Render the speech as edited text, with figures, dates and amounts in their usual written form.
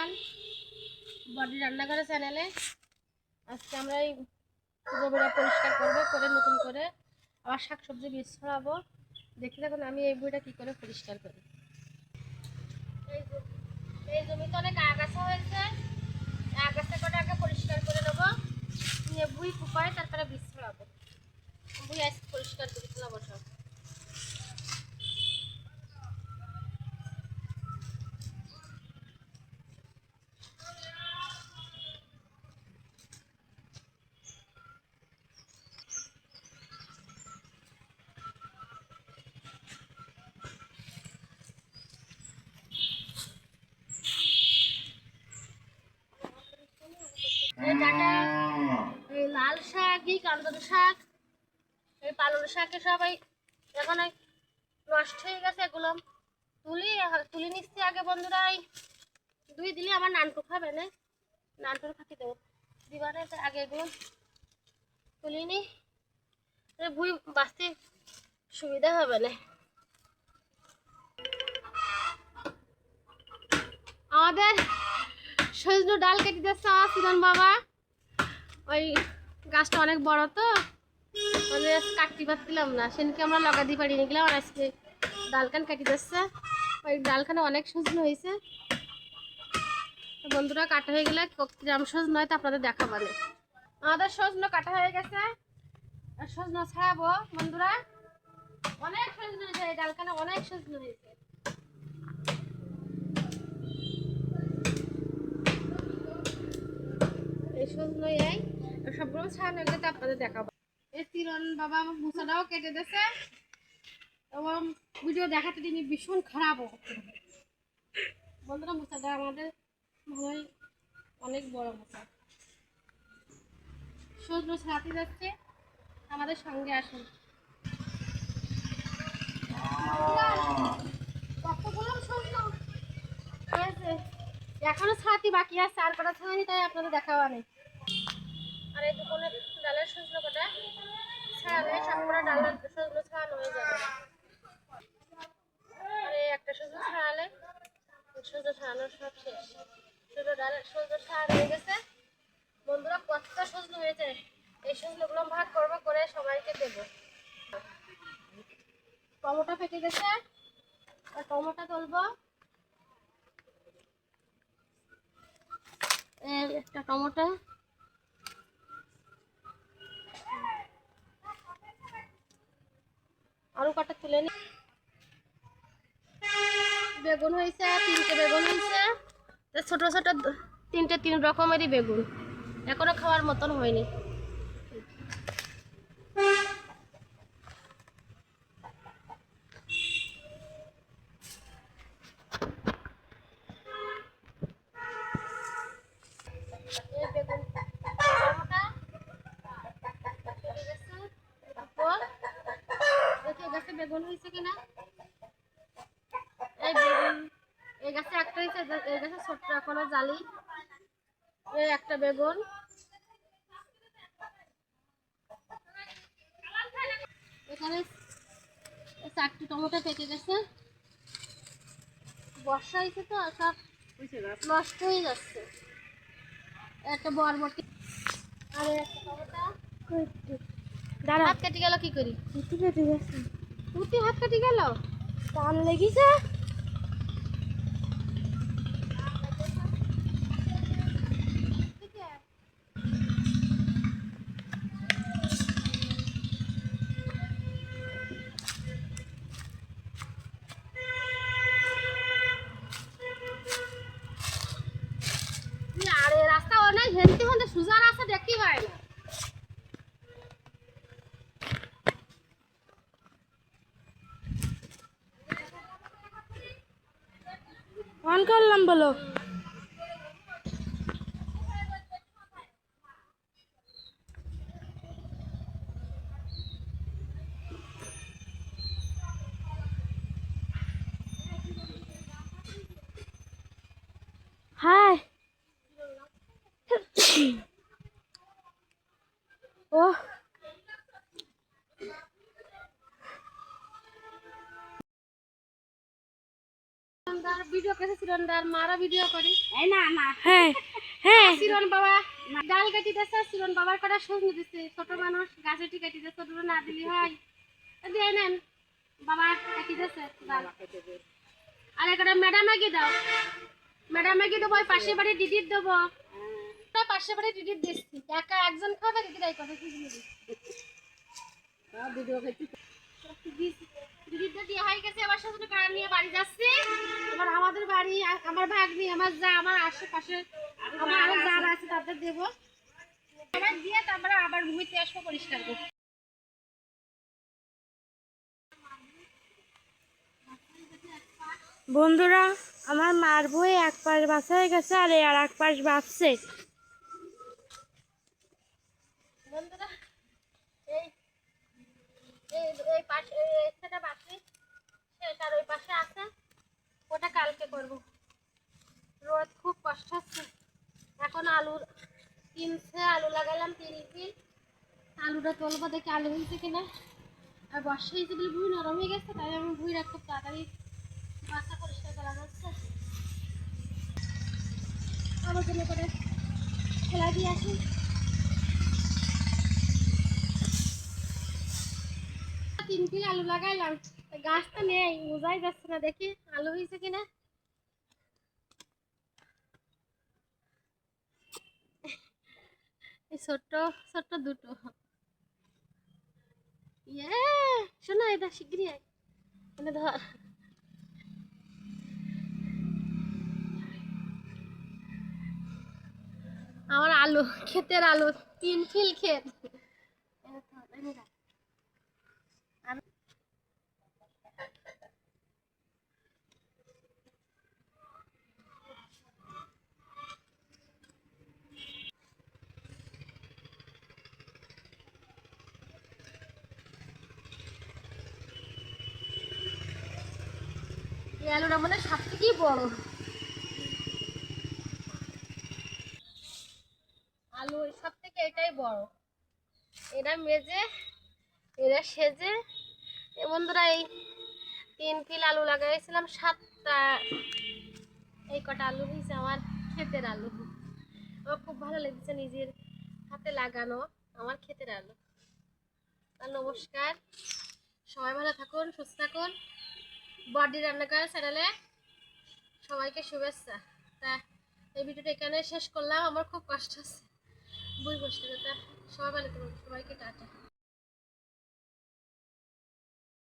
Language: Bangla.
আসলাম বডি রান্নাঘরে চ্যানেলে। আজকে আমরা এই জমিটা পরিষ্কার করবো, করে নতুন করে আবার শাকসবজি বীজ ছড়াবো। দেখি দেখুন আমি এই বইটা কি করে পরিষ্কার করি। এই জমিতে অনেক আগাছা হয়েছে, আগাছা কটা আগে পরিষ্কার করে নেবো, নিয়ে বুই কুপায় তারপরে বীজ ছড়াবো। বুই আজকে পরিষ্কার করে ফেলাবো সব। এই লাল শাক, এই কান্দন শাক, এই পালং শাকে সবাই এখন নষ্ট হয়ে গেছে। এগুলো তুলি নিচ্ছি আগে বন্ধুরা। এই দুই দিলে আমার নানটু খাবে না, নানটুর খাতি দেবো দিবারে আগে এগুলো তুলি নি, ভুই বাঁচতে সুবিধা হবে না। আমাদের সজনে ডাল কেটে দিচ্ছে সিরন বাবা। ওই গাছটা অনেক বড় তো মানে কাটতে পারছিলাম না, সেদিনকে আমরা লগা দিয়ে পারিয়ে গেলাম। আর আজকে ডালখান কেটে দিচ্ছে, ওই ডালখানে অনেক সজনে হয়েছে। বন্ধুরা কাটা হয়ে গেলে কিরম সজনে হয় তা আপনাদের দেখাবানে। আমাদের সজনে কাটা হয়ে গেছে, আর সজনে ছাড়াবো বন্ধুরা। অনেক সজনে হয়েছে, এই ডালখানে অনেক সজনে হয়েছে। এই সজনে সবগুলো ছাড়ানো গেলে আপনাদের দেখাবো। এই তিরন বাবা মুসাটাও কেটে দিয়েছে এবং ভিডিও দেখাতে তিনি ভীষণ খারাপ বন্ধুরা। মুসাটা আমাদের ভালোই অনেক বড় মুসা। সজনে ছাড়াতে যাচ্ছে, আমাদের সঙ্গে আসুন। এখনো ছাড়াতে বাকি আছে, আর কটা ছাড়ানি, তাই আপনাদের দেখাবা নেই। আর এই দুপুরের ডালের সজনে কটা ছাড়ালে সবকটা ডালের সজনে ছাড়ানো হয়ে যাবে। আর এই একটা সজনে ছাড়ালে সজনে ছাড়ানো সব শেষ। শুধু ডালের সজনে ছাড়ানো হয়ে গেছে বন্ধুরা। কতটা সজনে হয়েছে, এই সজনেগুলো ভাগ করবো, করে সবাইকে দেবো। টমেটো ফেটে গেছে, আর টমেটো তুলবো। একটা টমেটো, আলু কাটা তুলে নি। বেগুন হয়েছে, 3টে বেগুন হয়েছে, ছোট ছোট 3 রকমেরই বেগুন, এখনো খাওয়ার মতন হয়নি। বেগুন হয়েছে কিনা, এই বেগুন এই গাছে একটা হয়েছে, এই গাছে ছোট্ট এখনো জালি। এই একটা বেগুন, এখানে 4টি টমেটো পেকে গেছে। বর্ষা হয়েছে তো সব নষ্ট হয়ে যাচ্ছে। একটা বরবটি, আর একটা টমেটো। দাঁড়া, হাত কেটে গেল কি করি? কেটে গেছে, হাত কেটে গেল, টান লেগেছে। আরে রাস্তা অনেক হেলতে হতে সোজা রাস্তা দেখতে পায় না। অন করলাম বলো। হাই ও ভিডিও করেছে সিরনদার মারা ভিডিও করি এই না না হ্যাঁ হ্যাঁ সিরন বাবা ডাল কাটি দিচ্ছে সিরন বাবার কটা সবজি দিচ্ছে ছোট মানুষ গাছেটি কাটি দিচ্ছে ছোট না দিলি হয় দিয়ে নেন বাবা কাটি দিচ্ছে ডাল আর একটা ম্যাডামে কি দাও ম্যাডামে কি দেবো ওই পাশের বাড়ি দিদির দেবো তা পাশের বাড়ি দিদির দিচ্ছি একা একজন খাবে দিদিরাই করে ভিডিও করছি দিদিরটা দিয়ে হয়ে গেছে এবার সাথে কারা নিয়ে বাড়ি যাচ্ছি এবার আমাদের বাড়ি আমার ভাগ্নি আমার যা আমার আশেপাশে আমার আরো যারা আছে তাদের দেবো আবার দিয়ে তারপরে আবার ঘুমিতে আসবো পরিষ্কার করবো বন্ধুরা আমার মার বই এক পাশ বাঁচা হয়ে গেছে আর আর এক পাশ বাঁচছে। বন্ধুরা এই এই এই পাশে সেটা বাকি শেষ আর ওই পাশে আছে ওটা কালকে করব রোদ খুব কষ্ট হচ্ছে এখন আলু কিনছে আলু লাগালাম 3 ফিল আলুটা তুলবো দেখি আলু হয়েছে কিনা আর বর্ষা হয়েছে বলে ভুঁই নরম হয়ে গেছে তাই আমি ভুঁইটা খুব তাড়াতাড়ি বাসা পরিষ্কার করা যাচ্ছে আমার জন্য করে খোলা দিয়ে আসি তিন কিলো আলু লাগাইলাম গাছটা নেই বোঝাই যাচ্ছে না দেখি আলু হয়েছে কিনা এই ছোট্ট ছোট্ট দুটো ইয়ে শোনো এটা শিগগিরই আয় এনে ধর আমার আলু ক্ষেতের আলু 3 ফিল ক্ষেত এই আলুটা মানে সব থেকেই বড় আলু সব থেকে এটাই বড় এরা মেজে এরা সেজে এ বন্ধুরা এই 3 ফিল আলু লাগাইছিলাম 7টা এই কটা আলু হয়েছে আমার ক্ষেতের আলু আমার খুব ভালো লেগেছে নিজের হাতে লাগানো আমার ক্ষেতের আলু আর নমস্কার সবাই ভালো থাকুন সুস্থ থাকুন বডি রান্নাঘর চ্যানেলে সবাইকে শুভেচ্ছা তা এই ভিডিওটা এখানে শেষ করলাম আমার খুব কষ্ট হচ্ছে বই বসতে সবাই ভালো থাকুন সবাইকে টাটা।